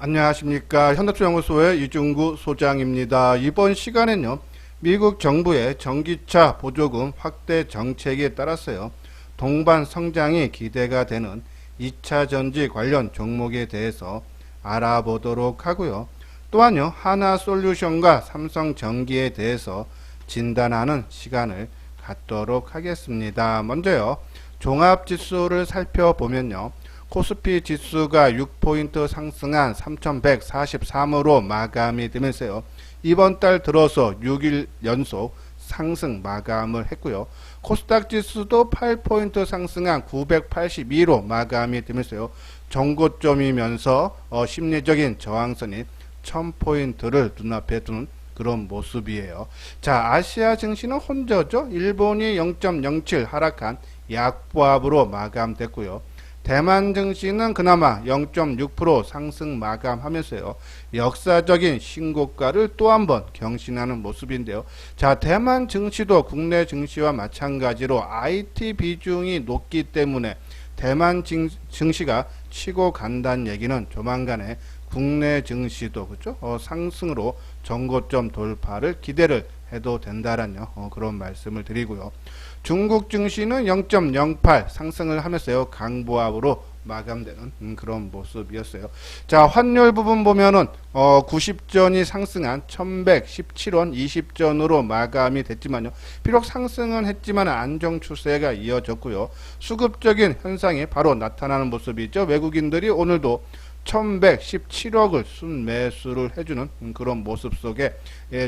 안녕하십니까. 현대투자연구소의 이중구 소장입니다. 이번 시간에는요, 미국 정부의 전기차 보조금 확대 정책에 따라서요, 동반 성장이 기대가 되는 2차 전지 관련 종목에 대해서 알아보도록 하고요. 또한요, 하나솔루션과 삼성전기에 대해서 진단하는 시간을 갖도록 하겠습니다. 먼저요, 종합지수를 살펴보면요, 코스피 지수가 6포인트 상승한 3143으로 마감이 되면서요. 이번 달 들어서 6일 연속 상승 마감을 했고요. 코스닥 지수도 8포인트 상승한 982로 마감이 되면서요. 정고점이면서 심리적인 저항선인 1000포인트를 눈앞에 두는 그런 모습이에요. 자, 아시아 증시는 혼저죠. 일본이 0.07 하락한 약보합으로 마감됐고요. 대만 증시는 그나마 0.6% 상승 마감하면서요. 역사적인 신고가를 또 한 번 경신하는 모습인데요. 자, 대만 증시도 국내 증시와 마찬가지로 IT 비중이 높기 때문에 대만 증시가 치고 간다는 얘기는 조만간에 국내 증시도 그렇죠? 상승으로 정고점 돌파를 기대를 해도 된다라는 그런 말씀을 드리고요. 중국 증시는 0.08 상승을 하면서요. 강보합으로 마감되는 그런 모습이었어요. 자, 환율 부분 보면은 90전이 상승한 1117원 20전으로 마감이 됐지만요. 비록 상승은 했지만 안정 추세가 이어졌고요. 수급적인 현상이 바로 나타나는 모습이죠. 외국인들이 오늘도 1117억을 순매수를 해주는 그런 모습 속에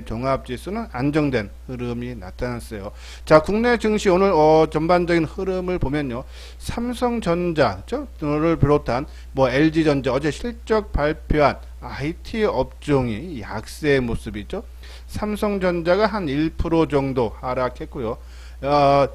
종합지수는 안정된 흐름이 나타났어요. 자, 국내 증시 오늘 전반적인 흐름을 보면요. 삼성전자를 비롯한 LG전자 어제 실적 발표한 IT 업종이 약세의 모습이죠. 삼성전자가 한 1% 정도 하락했고요.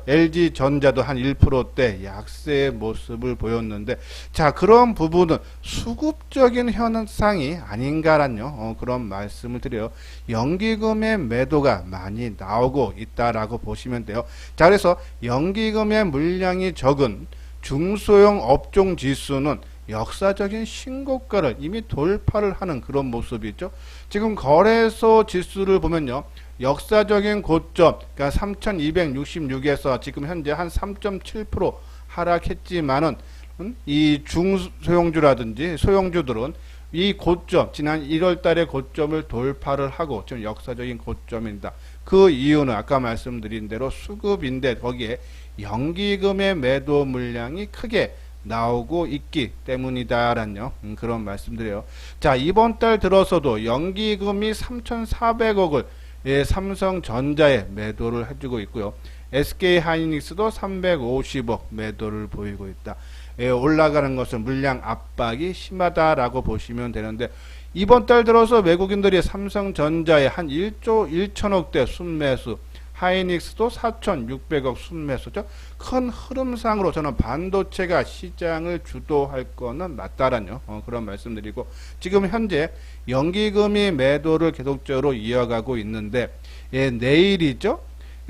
LG전자도 한 1%대 약세의 모습을 보였는데, 자, 그런 부분은 수급적인 현상이 아닌가라는 그런 말씀을 드려요. 연기금의 매도가 많이 나오고 있다라고 보시면 돼요. 자, 그래서 연기금의 물량이 적은 중소형 업종 지수는 역사적인 신고가를 이미 돌파를 하는 그런 모습이죠. 지금 거래소 지수를 보면요. 역사적인 고점, 그러니까 3266에서 지금 현재 한 3.7% 하락했지만은, 이 중소형주라든지 소형주들은 이 고점, 지난 1월 달의 고점을 돌파를 하고 지금 역사적인 고점입니다. 그 이유는 아까 말씀드린 대로 수급인데 거기에 연기금의 매도 물량이 크게 나오고 있기 때문이다라는 그런 말씀드려요. 자, 이번 달 들어서도 연기금이 3,400억을 삼성전자에 매도를 해주고 있고요. SK하이닉스도 350억 매도를 보이고 있다. 올라가는 것은 물량 압박이 심하다라고 보시면 되는데, 이번 달 들어서 외국인들이 삼성전자에 한 1조 1천억대 순매수, 하이닉스도 4,600억 순매수죠. 큰 흐름상으로 저는 반도체가 시장을 주도할 거는 맞다라는 그런 말씀드리고, 지금 현재 연기금이 매도를 계속적으로 이어가고 있는데, 내일이죠.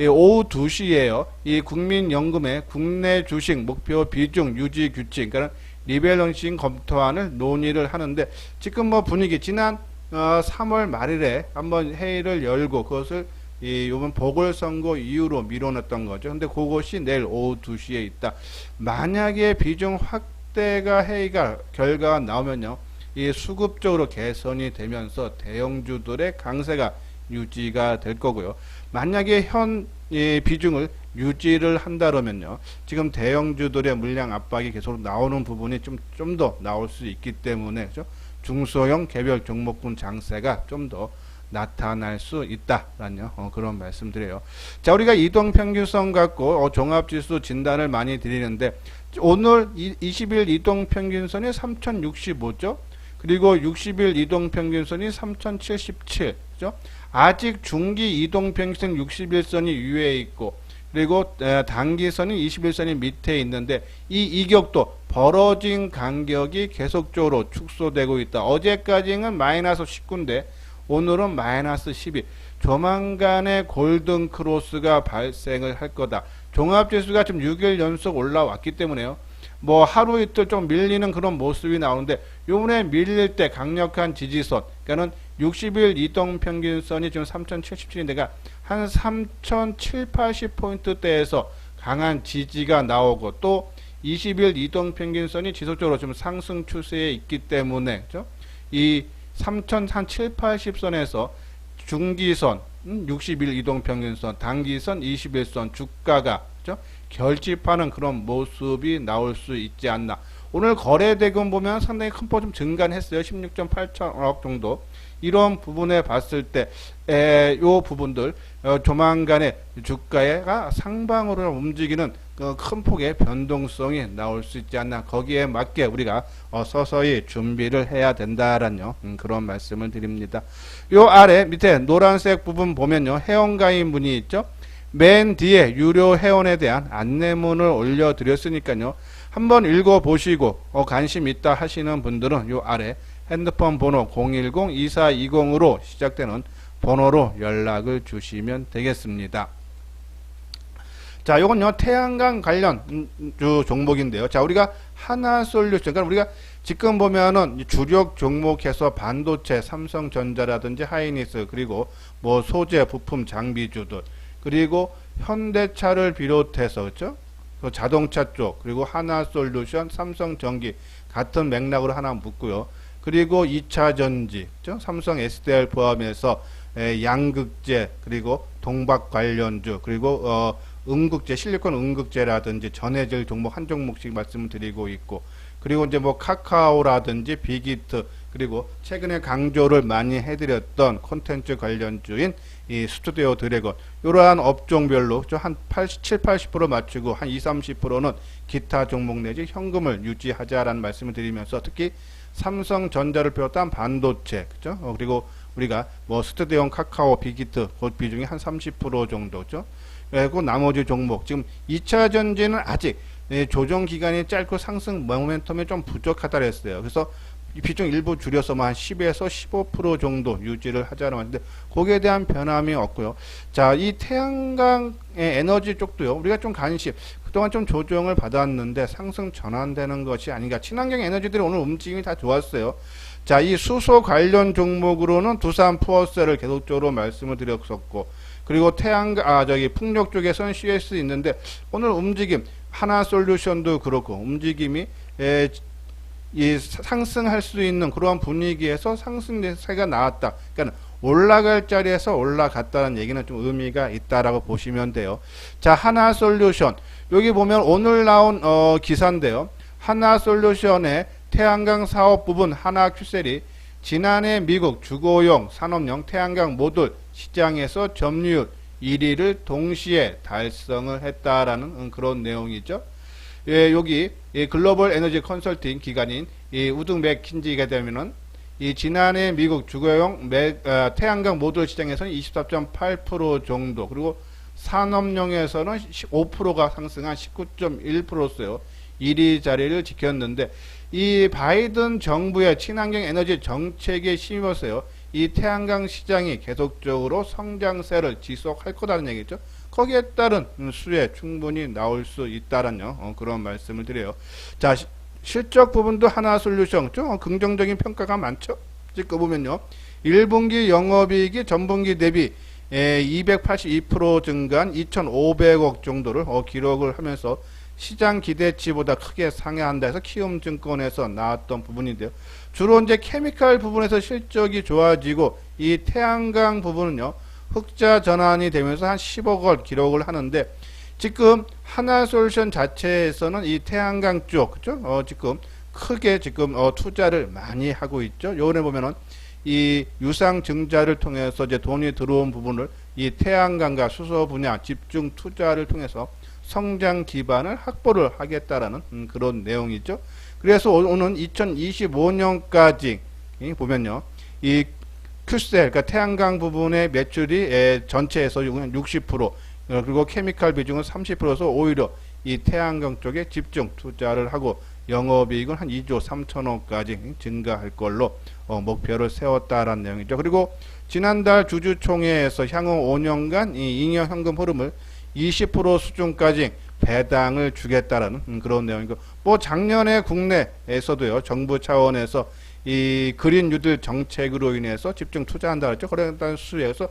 오후 2시에요. 이 국민연금의 국내 주식 목표 비중 유지 규칙, 그러니까 리밸런싱 검토안을 논의를 하는데, 지금 분위기 지난 3월 말일에 한번 회의를 열고 그것을 요번 보궐선거 이후로 미뤄놨던 거죠. 근데 그것이 내일 오후 2시에 있다. 만약에 비중 확대가 회의가 결과가 나오면요. 이 수급적으로 개선이 되면서 대형주들의 강세가 유지가 될 거고요. 만약에 현 비중을 유지를 한다면요. 지금 대형주들의 물량 압박이 계속 나오는 부분이 좀 더 나올 수 있기 때문에 그렇죠? 중소형 개별 종목군 장세가 좀 더 나타날 수 있다라는 그런 말씀드려요. 자, 우리가 이동평균선 갖고 종합지수 진단을 많이 드리는데, 오늘 20일 이동평균선이 3065죠. 그리고 60일 이동평균선이 3077죠. 아직 중기 이동평균선 61선이 위에 있고, 그리고 단기선이 21선이 밑에 있는데, 이 이격도 벌어진 간격이 계속적으로 축소되고 있다. 어제까지는 마이너스 19인데 오늘은 마이너스 12. 조만간에 골든 크로스가 발생을 할 거다. 종합지수가 지금 6일 연속 올라왔기 때문에요. 뭐 하루 이틀 좀 밀리는 그런 모습이 나오는데 요번에 밀릴 때 강력한 지지선 그러니까는 60일 이동평균선이 지금 3077인데가 한 3700, 80포인트대에서 강한 지지가 나오고 또 20일 이동평균선이 지속적으로 좀 상승 추세에 있기 때문에 그죠? 이 3007, 80선에서 중기선 60일 이동평균선, 단기선 21선 주가가 그죠? 결집하는 그런 모습이 나올 수 있지 않나. 오늘 거래대금 보면 상당히 큰 폭 좀 증가는 했어요. 16.8천억 정도. 이런 부분에 봤을 때, 요 부분들, 조만간에 주가가 상방으로 움직이는 그 큰 폭의 변동성이 나올 수 있지 않나. 거기에 맞게 우리가 서서히 준비를 해야 된다라는 그런 말씀을 드립니다. 요 아래 밑에 노란색 부분 보면요. 회원가입 문이 있죠. 맨 뒤에 유료 회원에 대한 안내문을 올려드렸으니까요. 한번 읽어보시고 관심 있다 하시는 분들은 요 아래 핸드폰 번호 010-2420으로 시작되는 번호로 연락을 주시면 되겠습니다. 자, 요건요, 태양광 관련 종목인데요. 자, 우리가 하나솔루션, 그러니까 우리가 지금 보면은 주력 종목에서 반도체, 삼성전자라든지 하이닉스, 그리고 뭐 소재, 부품, 장비주들, 그리고 현대차를 비롯해서, 그죠? 자동차 쪽, 그리고 하나솔루션, 삼성전기, 같은 맥락으로 하나 묶고요. 그리고 2차전지, 그죠? 삼성 SDR 포함해서 양극재, 그리고 동박 관련주, 그리고 음극재, 실리콘 음극재라든지 전해질 종목 한 종목씩 말씀을 드리고 있고, 그리고 이제 뭐 카카오라든지 빅히트, 그리고 최근에 강조를 많이 해드렸던 콘텐츠 관련주인 이 스튜디오 드래곤, 이러한 업종별로 한 87, 80% 맞추고 한 20, 30%는 기타 종목 내지 현금을 유지하자라는 말씀을 드리면서 특히 삼성전자를 비롯한 반도체, 그죠? 그리고 우리가 뭐 스튜디오, 카카오, 빅히트 그 비중이 한 30% 정도죠. 그리고 나머지 종목 지금 2차 전지는 아직 조정 기간이 짧고 상승 모멘텀이 좀 부족하다 그랬어요. 그래서 이 비중 일부 줄여서 한 10에서 15% 정도 유지를 하자는 말인데 거기에 대한 변함이 없고요. 자, 이 태양광의 에너지 쪽도요. 우리가 좀 관심 그동안 좀 조정을 받았는데 상승 전환되는 것이 아닌가. 친환경 에너지들이 오늘 움직임이 다 좋았어요. 자, 이 수소 관련 종목으로는 두산 푸어셀을 계속적으로 말씀을 드렸었고, 그리고 풍력 쪽에서는 CS 있는데 오늘 움직임 하나솔루션도 그렇고 움직임이 상승할 수 있는 그러한 분위기에서 상승세가 나왔다. 그러니까 올라갈 자리에서 올라갔다는 얘기는 좀 의미가 있다라고 보시면 돼요. 자, 하나솔루션 여기 보면 오늘 나온 기사인데요. 하나솔루션의 태양광 사업 부분 하나큐셀이 지난해 미국 주거용 산업용 태양광 모듈 시장에서 점유율 1위를 동시에 달성을 했다라는 그런 내용이죠. 예, 여기 글로벌 에너지 컨설팅 기관인 우드 맥킨지가 되면은 이 지난해 미국 주거용 태양광 모듈 시장에서는 24.8% 정도, 그리고 산업용에서는 5%가 상승한 19.1%였어요. 1위 자리를 지켰는데 이 바이든 정부의 친환경 에너지 정책에 힘입어서요. 이 태양광 시장이 계속적으로 성장세를 지속할 거라는 얘기죠. 거기에 따른 수혜 충분히 나올 수 있다라는 그런 말씀을 드려요. 자, 실적 부분도 하나솔루션 좀 긍정적인 평가가 많죠. 지금 보면요. 1분기 영업이익이 전분기 대비 282% 증가한 2,500억 정도를 기록을 하면서 시장 기대치보다 크게 상회한다 해서 키움증권에서 나왔던 부분인데요. 주로 이제 케미칼 부분에서 실적이 좋아지고 이 태양광 부분은요. 흑자 전환이 되면서 한 10억을 기록을 하는데 지금 하나솔루션 자체에서는 이 태양광 쪽, 그죠? 지금 크게 지금 투자를 많이 하고 있죠. 요번에 보면은 이 유상증자를 통해서 이제 돈이 들어온 부분을 이 태양광과 수소 분야 집중 투자를 통해서 성장 기반을 확보를 하겠다라는 그런 내용이죠. 그래서 오는 2025년까지 보면요. 이 큐셀, 그러니까 태양광 부분의 매출이 전체에서 60%, 그리고 케미칼 비중은 30%서 오히려 이 태양광 쪽에 집중 투자를 하고 영업이익은 한 2조 3천억까지 증가할 걸로 목표를 세웠다라는 내용이죠. 그리고 지난달 주주총회에서 향후 5년간 이 잉여 현금 흐름을 20% 수준까지 배당을 주겠다라는 그런 내용이고, 뭐 작년에 국내에서도요, 정부 차원에서 이 그린 뉴딜 정책으로 인해서 집중 투자한다 그랬죠. 그러다 수에서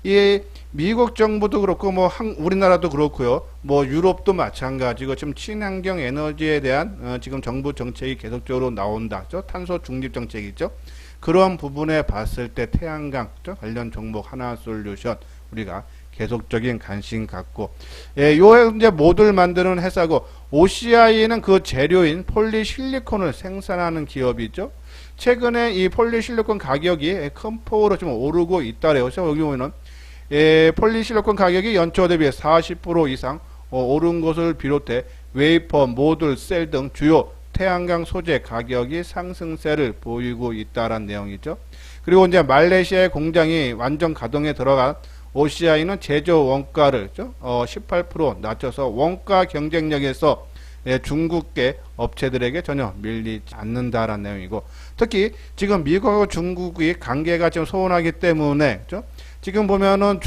이 미국 정부도 그렇고 뭐 우리나라도 그렇고요. 뭐 유럽도 마찬가지고 지금 친환경 에너지에 대한 지금 정부 정책이 계속적으로 나온다. 탄소 중립 정책이죠. 그런 부분에 봤을 때 태양광 관련 종목 하나솔루션 우리가 계속적인 관심 갖고, 예, 요 이제 모듈 만드는 회사고, OCI는 그 재료인 폴리실리콘을 생산하는 기업이죠. 최근에 이 폴리실리콘 가격이 큰 폭으로 좀 오르고 있다래요. 그래서 여기 보면은 폴리실리콘 가격이 연초 대비 40% 이상 오른 것을 비롯해 웨이퍼, 모듈, 셀 등 주요 태양광 소재 가격이 상승세를 보이고 있다는 내용이죠. 그리고 이제 말레이시아의 공장이 완전 가동에 들어간 OCI는 제조 원가를 18% 낮춰서 원가 경쟁력에서 중국계 업체들에게 전혀 밀리지 않는다라는 내용이고, 특히 지금 미국하고 중국이 관계가 좀 소원하기 때문에 지금 보면은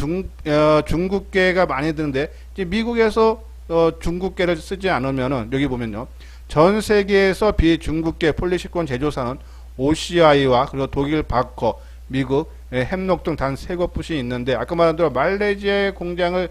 중국계가 많이 드는데, 미국에서 중국계를 쓰지 않으면은 여기 보면요, 전 세계에서 비중국계 폴리시콘 제조사는 OCI와 그리고 독일 바커, 미국 햄록 등 단 3곳뿐이 있는데, 아까 말한 대로 말레이시아의 공장을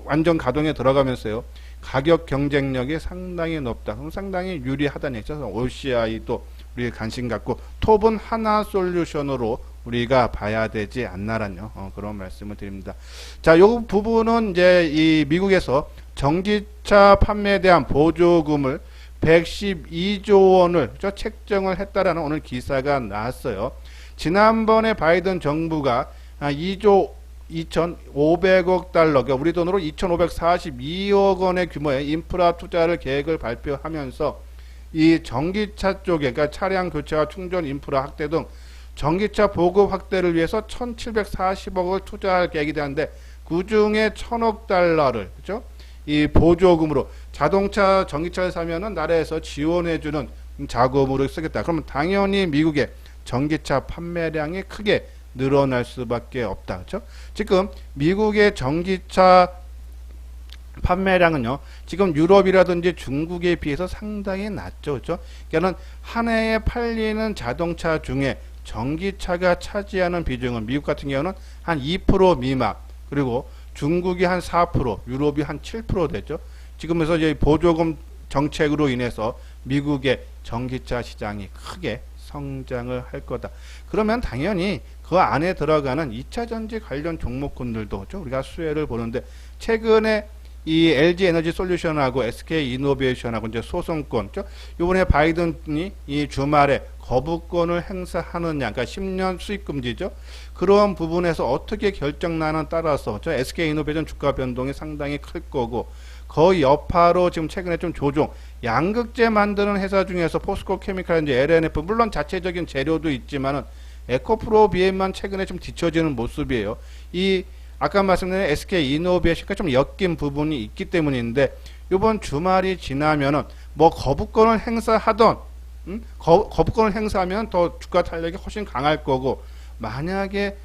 완전 가동에 들어가면서요, 가격 경쟁력이 상당히 높다. 그럼 상당히 유리하다는 얘기죠. OCI도 우리 관심 갖고 톱은 하나솔루션으로 우리가 봐야 되지 않나라는 그런 말씀을 드립니다. 자, 요 부분은 이제 이 미국에서 전기차 판매에 대한 보조금을 112조 원을 책정을 했다라는 오늘 기사가 나왔어요. 지난번에 바이든 정부가 2조 2,500억 달러, 그러니까 우리 돈으로 2,542억 원의 규모의 인프라 투자를 계획을 발표하면서 이 전기차 쪽에, 그러니까 차량 교체와 충전 인프라 확대 등 전기차 보급 확대를 위해서 1,740억을 투자할 계획이 되는데, 그 중에 1,000억 달러를 그죠? 이 보조금으로 자동차 전기차를 사면은 나라에서 지원해주는 자금으로 쓰겠다. 그러면 당연히 미국의 전기차 판매량이 크게 늘어날 수밖에 없다. 그렇죠? 지금 미국의 전기차 판매량은요, 지금 유럽이라든지 중국에 비해서 상당히 낮죠. 그렇죠? 그러니까는 한 해에 팔리는 자동차 중에 전기차가 차지하는 비중은 미국 같은 경우는 한 2% 미만, 그리고 중국이 한 4%, 유럽이 한 7% 되죠. 지금에서 이제 보조금 정책으로 인해서 미국의 전기차 시장이 크게 성장을 할 거다. 그러면 당연히 그 안에 들어가는 2차 전지 관련 종목군들도 우리가 수혜를 보는데, 최근에 이 LG 에너지 솔루션하고 SK 이노베이션하고 이제 소송권, 이번에 바이든이 이 주말에 거부권을 행사하느냐, 그러니까 10년 수익 금지죠. 그런 부분에서 어떻게 결정나는 따라서 SK 이노베이션 주가 변동이 상당히 클 거고, 거의 여파로 지금 최근에 좀 조종, 양극재 만드는 회사 중에서 포스코 케미칼, 이제 LNF, 물론 자체적인 재료도 있지만은 에코프로 BM만 최근에 좀 뒤처지는 모습이에요. 이 아까 말씀드린 SK 이노베이션과 좀 엮인 부분이 있기 때문인데, 이번 주말이 지나면은 뭐 거부권을 행사하던, 거부권을 행사하면 더 주가 탄력이 훨씬 강할 거고, 만약에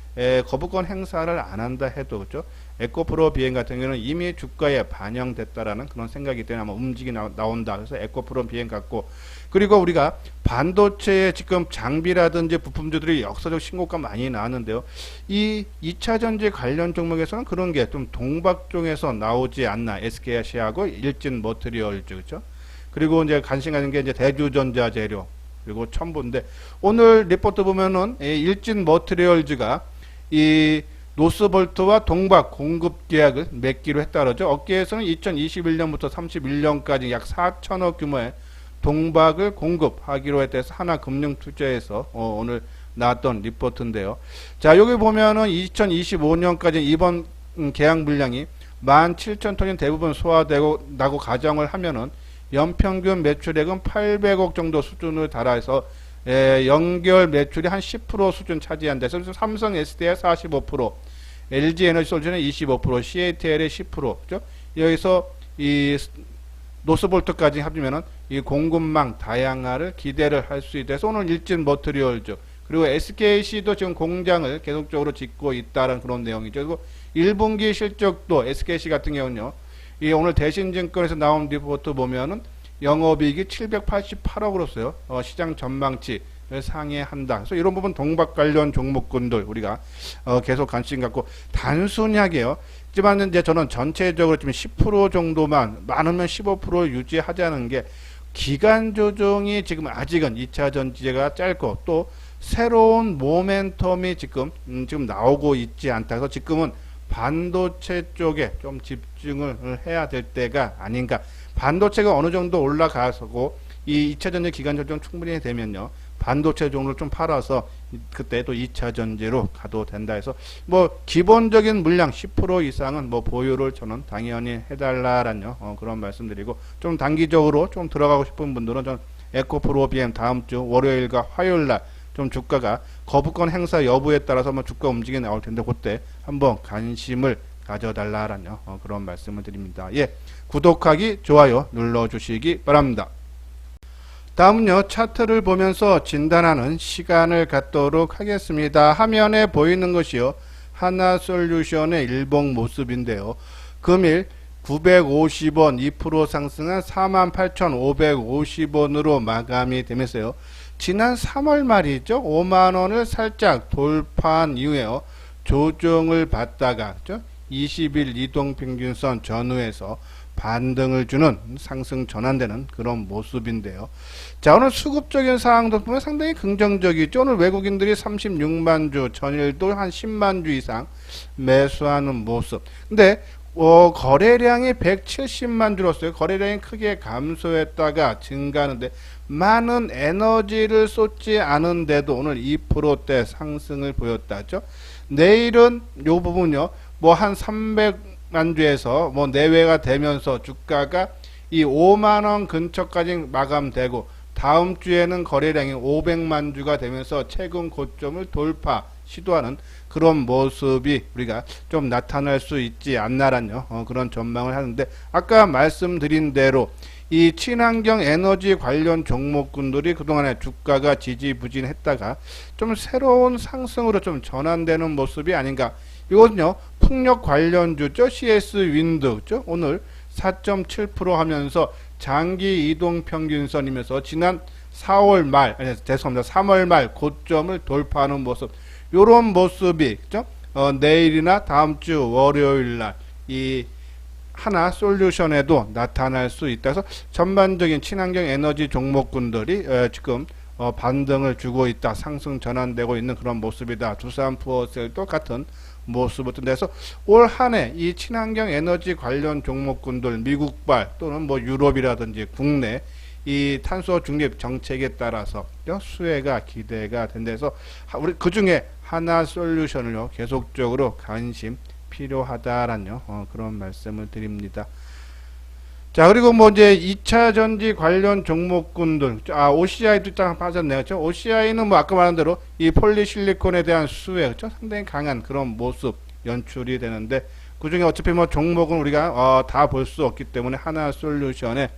거부권 행사를 안 한다 해도 그죠? 에코프로 비행 같은 경우는 이미 주가에 반영됐다라는 그런 생각이 때문에 아마 움직이 나온다. 그래서 에코프로 비행 같고, 그리고 우리가 반도체의 지금 장비라든지 부품주들이 역사적 신고가 많이 나왔는데요. 이 2차 전지 관련 종목에서는 그런 게 좀 동박 쪽에서 나오지 않나. SK하고 일진 머티리얼즈, 그렇죠? 그리고 이제 관심 가는 게 이제 대주전자 재료, 그리고 첨부인데, 오늘 리포트 보면은 일진 머티리얼즈가 이 노스볼트와 동박 공급 계약을 맺기로 했다 그러죠. 업계에서는 2021년부터 31년까지 약 4천억 규모의 동박을 공급하기로 했대서 하나금융투자에서 오늘 나왔던 리포트인데요. 자, 여기 보면은 2025년까지 이번 계약 물량이 17,000톤이 대부분 소화되고 가정을 하면은 연평균 매출액은 800억 정도 수준을 달아서 연결 매출이 한 10% 수준 차지한다. 그래서 삼성 SDI 45%, LG 에너지 솔루션의 25%, CATL의 10%, 그죠? 여기서 이 노스볼트까지 합치면은 이 공급망 다양화를 기대를 할 수 있다. 그래서 오늘 일진 머티리얼즈, 그리고 SKC도 지금 공장을 계속적으로 짓고 있다는 그런 내용이죠. 그리고 1분기 실적도 SKC 같은 경우는요, 이 오늘 대신증권에서 나온 리포트 보면은 영업이익이 788억으로서요. 시장 전망치 상회한다. 그래서 이런 부분 동박 관련 종목군들 우리가 계속 관심 갖고 단순하게요. 하지만 이제 저는 전체적으로 지금 10% 정도만 많으면 15% 유지하자는 게 기간 조정이 지금 아직은 2차 전지가 짧고 또 새로운 모멘텀이 지금 나오고 있지 않다. 그래서 지금은 반도체 쪽에 좀 집중을 해야 될 때가 아닌가. 반도체가 어느 정도 올라가고 이 2차 전지 기간 조정 충분히 되면요. 반도체 종류를 좀 팔아서 그때 또 2차 전지로 가도 된다 해서 뭐 기본적인 물량 10% 이상은 뭐 보유를 저는 당연히 해달라라는 그런 말씀드리고 좀 단기적으로 좀 들어가고 싶은 분들은 좀 에코프로 BM 다음 주 월요일과 화요일날 좀 주가가 거부권 행사 여부에 따라서 뭐 주가 움직임이 나올 텐데 그때 한번 관심을 가져달라라는 그런 말씀을 드립니다. 예, 구독하기 좋아요 눌러주시기 바랍니다. 다음은요 차트를 보면서 진단하는 시간을 갖도록 하겠습니다. 화면에 보이는 것이요 하나솔루션의 일봉 모습인데요. 금일 950원 2% 상승한 48,550원으로 마감이 되면서요. 지난 3월 말이죠. 5만원을 살짝 돌파한 이후에요. 조정을 받다가 20일 이동평균선 전후에서 반등을 주는 상승 전환되는 그런 모습인데요. 자, 오늘 수급적인 사항도 보면 상당히 긍정적이죠. 오늘 외국인들이 36만 주, 전일도 한 10만 주 이상 매수하는 모습. 근데 거래량이 170만 주로서요. 거래량이 크게 감소했다가 증가하는데 많은 에너지를 쏟지 않은데도 오늘 2%대 상승을 보였다죠. 내일은 요 부분요. 뭐 한 300만 주에서 뭐 내외가 되면서 주가가 이 5만원 근처까지 마감되고 다음 주에는 거래량이 500만 주가 되면서 최근 고점을 돌파 시도하는 그런 모습이 우리가 좀 나타날 수 있지 않나라는 그런 전망을 하는데 아까 말씀드린 대로 이 친환경 에너지 관련 종목군들이 그동안에 주가가 지지부진했다가 좀 새로운 상승으로 좀 전환되는 모습이 아닌가. 이것은요 풍력 관련주죠. CS 윈드죠. 오늘 4.7% 하면서 장기 이동 평균선이면서 지난 4월 말, 아니 죄송합니다. 3월 말 고점을 돌파하는 모습. 요런 모습이 그죠? 내일이나 다음 주 월요일 날 이 하나 솔루션에도 나타날 수 있다. 그래서 전반적인 친환경 에너지 종목군들이 지금 반등을 주고 있다. 상승 전환되고 있는 그런 모습이다. 두산 부어셀도 같은 모습을 뜬데서 올 한 해 이 친환경 에너지 관련 종목군들 미국발 또는 뭐 유럽이라든지 국내 이 탄소 중립 정책에 따라서 수혜가 기대가 된다서 우리 그 중에 하나 솔루션을요 계속적으로 관심 필요하다라는 그런 말씀을 드립니다. 자, 그리고 뭐 이제 2차 전지 관련 종목군들, OCI도 딱 빠졌네요. 그렇죠? OCI는 뭐 아까 말한 대로 이 폴리실리콘에 대한 수혜, 그렇죠? 상당히 강한 그런 모습 연출이 되는데 그 중에 어차피 뭐 종목은 우리가 다 볼 수 없기 때문에 하나 솔루션에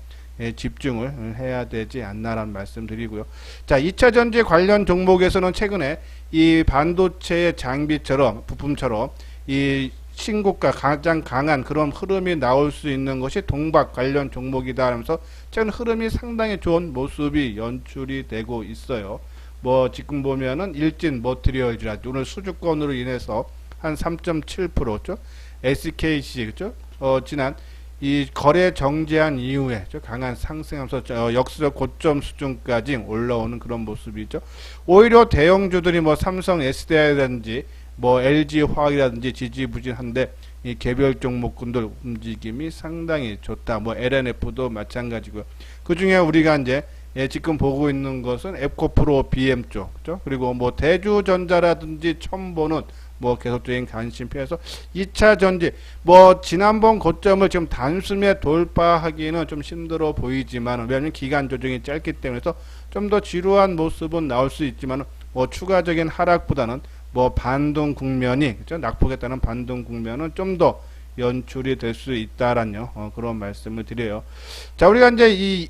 집중을 해야 되지 않나라는 말씀 드리고요. 자, 2차 전지 관련 종목에서는 최근에 이 반도체의 장비처럼 부품처럼 이 신고가 가장 강한 그런 흐름이 나올 수 있는 것이 동박 관련 종목이다 하면서 최근 흐름이 상당히 좋은 모습이 연출이 되고 있어요. 뭐 지금 보면은 일진 머티리얼즈라든지 오늘 수주권으로 인해서 한 3.7%죠. SKC 그죠? 지난 이 거래 정지한 이후에 강한 상승하면서 역수적 고점 수준까지 올라오는 그런 모습이죠. 오히려 대형주들이 뭐 삼성 SDI라든지 뭐 LG 화학이라든지 지지부진한데 이 개별 종목군들 움직임이 상당히 좋다. 뭐 LNF도 마찬가지고요. 그 중에 우리가 이제 지금 보고 있는 것은 에코프로 BM 쪽, 그죠? 그리고 뭐 대주전자라든지 첨보는 뭐 계속적인 관심 피해서 2차 전지 뭐 지난번 고점을 지금 단숨에 돌파하기는 좀 힘들어 보이지만 왜냐하면 기간 조정이 짧기 때문에 좀 더 지루한 모습은 나올 수 있지만 뭐 추가적인 하락보다는 뭐 반등 국면이 그죠? 낙폭에 따른 반등 국면은 좀 더 연출이 될 수 있다라는 그런 말씀을 드려요. 자, 우리가 이제 이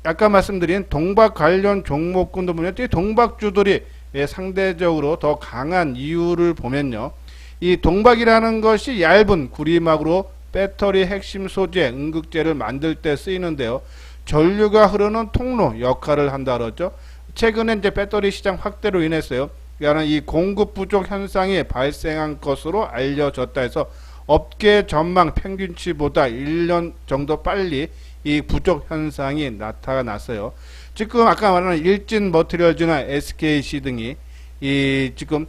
아까 말씀드린 동박 관련 종목군도 보면 이 동박주들이 상대적으로 더 강한 이유를 보면요. 이 동박이라는 것이 얇은 구리막으로 배터리 핵심 소재, 음극재를 만들 때 쓰이는데요. 전류가 흐르는 통로 역할을 한다 그러죠. 최근에 이제 배터리 시장 확대로 인해서요. 그러니까 이 공급 부족 현상이 발생한 것으로 알려졌다 해서 업계 전망 평균치보다 1년 정도 빨리 이 부족 현상이 나타났어요. 지금 아까 말하는 일진 머티리얼즈나 SKC 등이 이 지금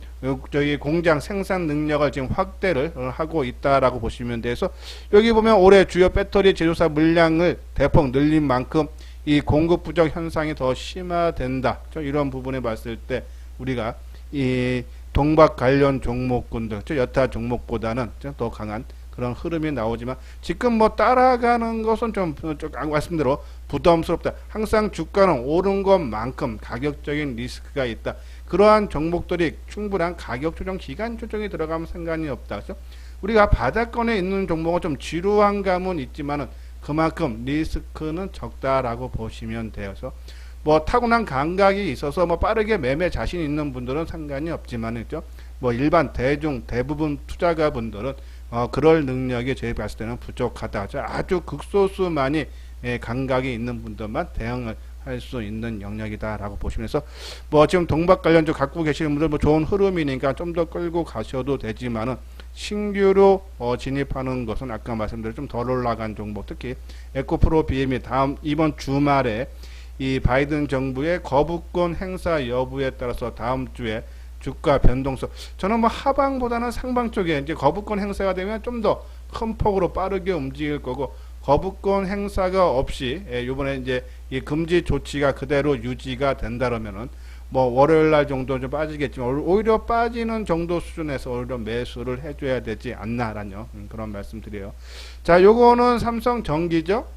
저희 공장 생산 능력을 지금 확대를 하고 있다라고 보시면 돼서 여기 보면 올해 주요 배터리 제조사 물량을 대폭 늘린 만큼 이 공급 부족 현상이 더 심화된다. 이런 부분에 봤을 때 우리가 이 동박 관련 종목군들, 여타 종목보다는 더 강한 그런 흐름이 나오지만 지금 뭐 따라가는 것은 좀 말씀대로 부담스럽다. 항상 주가는 오른 것만큼 가격적인 리스크가 있다. 그러한 종목들이 충분한 가격 조정, 기간 조정이 들어가면 상관이 없다. 그렇죠? 우리가 바닥권에 있는 종목은 좀 지루한 감은 있지만은 그만큼 리스크는 적다라고 보시면 돼요. 그래서 뭐 타고난 감각이 있어서 뭐 빠르게 매매 자신 있는 분들은 상관이 없지만 있죠. 뭐 일반 대부분 투자가 분들은 그럴 능력이 저희 봤을 때는 부족하다. 아주 극소수만이 감각이 있는 분들만 대응을 할 수 있는 영역이다라고 보시면서 뭐 지금 동박 관련주 갖고 계시는 분들 뭐 좋은 흐름이니까 좀 더 끌고 가셔도 되지만은 신규로 진입하는 것은 아까 말씀드린 좀 덜 올라간 종목, 특히 에코프로 BM이 이번 주말에 이 바이든 정부의 거부권 행사 여부에 따라서 다음 주에 주가 변동성, 저는 뭐 하방보다는 상방 쪽에 이제 거부권 행사가 되면 좀 더 큰 폭으로 빠르게 움직일 거고, 거부권 행사가 없이 이번에 이제 이 금지 조치가 그대로 유지가 된다면은 뭐 월요일 날 정도 좀 빠지겠지만 오히려 빠지는 정도 수준에서 오히려 매수를 해줘야 되지 않나라는 그런 말씀드려요. 자, 요거는 삼성전기죠.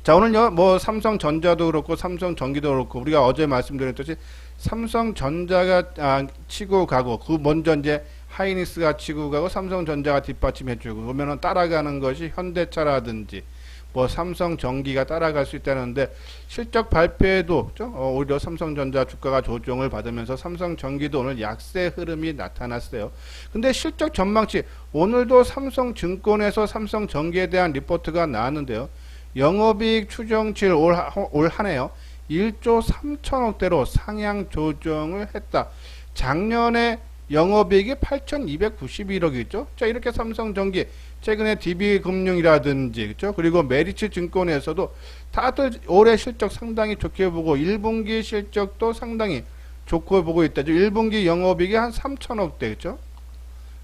자, 오늘요 뭐 삼성전자도 그렇고 삼성전기도 그렇고 우리가 어제 말씀드렸듯이 삼성전자가 치고 가고 그 먼저 이제 하이닉스가 치고 가고 삼성전자가 뒷받침해주고 그러면은 따라가는 것이 현대차라든지 뭐 삼성전기가 따라갈 수 있다는데 실적 발표에도 오히려 삼성전자 주가가 조정을 받으면서 삼성전기도 오늘 약세 흐름이 나타났어요. 근데 실적 전망치 오늘도 삼성증권에서 삼성전기에 대한 리포트가 나왔는데요. 영업이익 추정치를 올 한해요 1조 3천억대로 상향 조정을 했다. 작년에 영업이익이 8,291억이죠. 자, 이렇게 삼성전기 최근에 DB금융이라든지 그렇죠? 그리고 메리츠 증권에서도 다들 올해 실적 상당히 좋게 보고 1분기 실적도 상당히 좋게 보고 있다. 1분기 영업이익이 한 3천억대 그렇죠?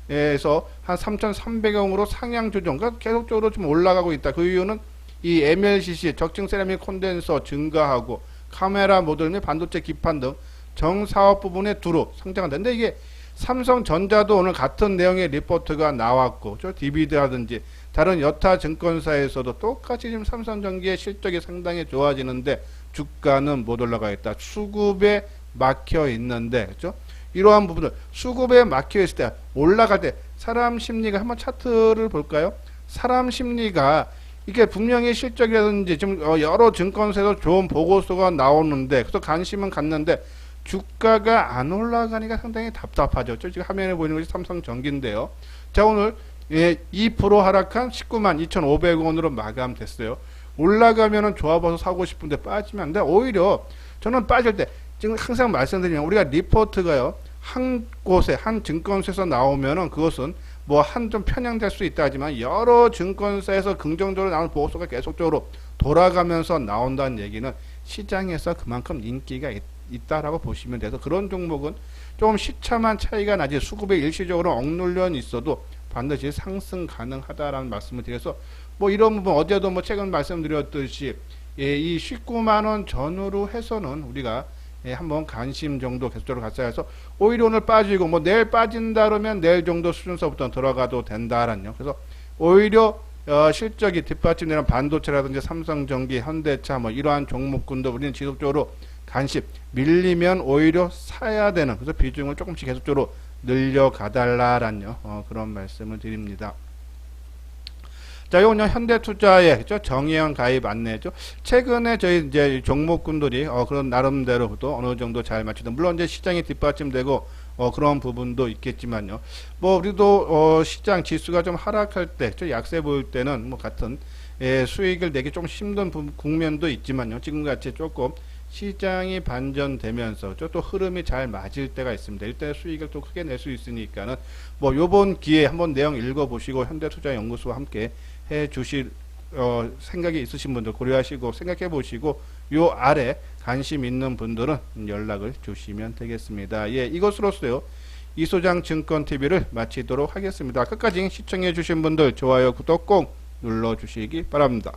그래서 한 3,300억으로 상향 조정, 그러니까 계속적으로 좀 올라가고 있다. 그 이유는 이 MLCC 적층 세라믹 콘덴서 증가하고 카메라 모듈 및 반도체 기판 등 정사업 부분에 두루 성장한다. 근데 이게 삼성전자도 오늘 같은 내용의 리포트가 나왔고, 디비드라든지 다른 여타 증권사에서도 똑같이 지금 삼성전기의 실적이 상당히 좋아지는데 주가는 못 올라가 있다. 수급에 막혀 있는데, 그렇죠? 이러한 부분을 수급에 막혀 있을 때 올라갈 때 사람 심리가 한번 차트를 볼까요? 사람 심리가 이게 분명히 실적이라든지 지금 여러 증권사에서 좋은 보고서가 나오는데 그래서 관심은 갔는데 주가가 안 올라가니까 상당히 답답하죠. 지금 화면에 보이는 것이 삼성전기인데요. 자, 오늘 2% 하락한 19만 2,500원으로 마감됐어요. 올라가면은 좋아 봐서 사고 싶은데 빠지면 안 돼. 오히려 저는 빠질 때 지금 항상 말씀드리면 우리가 리포트가요. 한 곳에 한 증권사에서 나오면은 그것은 뭐 한 좀 편향될 수 있다 하지만 여러 증권사에서 긍정적으로 나오는 보고서가 계속적으로 돌아가면서 나온다는 얘기는 시장에서 그만큼 인기가 있다라고 보시면 돼서 그런 종목은 좀 시차만 차이가 나지 수급에 일시적으로 억눌려 있어도 반드시 상승 가능하다라는 말씀을 드려서 뭐 이런 부분 어제도 뭐 최근 말씀드렸듯이 이 19만원 전후로 해서는 우리가 한번 관심 정도 계속적으로 갔어야 해서 오히려 오늘 빠지고 뭐 내일 빠진다 그러면 내일 정도 수준서부터 들어가도 된다라는요. 그래서 오히려 실적이 뒷받침되는 반도체라든지 삼성전기, 현대차 뭐 이러한 종목군도 우리는 지속적으로 관심 밀리면 오히려 사야 되는 그래서 비중을 조금씩 계속적으로 늘려가달라라는 그런 말씀을 드립니다. 자, 이건 현대투자의 그죠? 정의연 가입 안내죠. 최근에 저희 이제 종목군들이 그런 나름대로도 어느 정도 잘 맞추다. 물론 이제 시장이 뒷받침되고 그런 부분도 있겠지만요. 뭐 우리도 시장 지수가 좀 하락할 때, 좀 약세 보일 때는 뭐 같은 수익을 내기 좀 힘든 국면도 있지만요. 지금같이 조금 시장이 반전되면서 또 흐름이 잘 맞을 때가 있습니다. 일단 수익을 또 크게 낼 수 있으니까는 뭐 요번 기회에 한번 내용 읽어보시고 현대투자연구소와 함께 해 주실 생각이 있으신 분들 고려하시고 생각해 보시고 요 아래 관심 있는 분들은 연락을 주시면 되겠습니다. 예, 이것으로서요 이소장 증권TV를 마치도록 하겠습니다. 끝까지 시청해 주신 분들 좋아요 구독 꼭 눌러 주시기 바랍니다.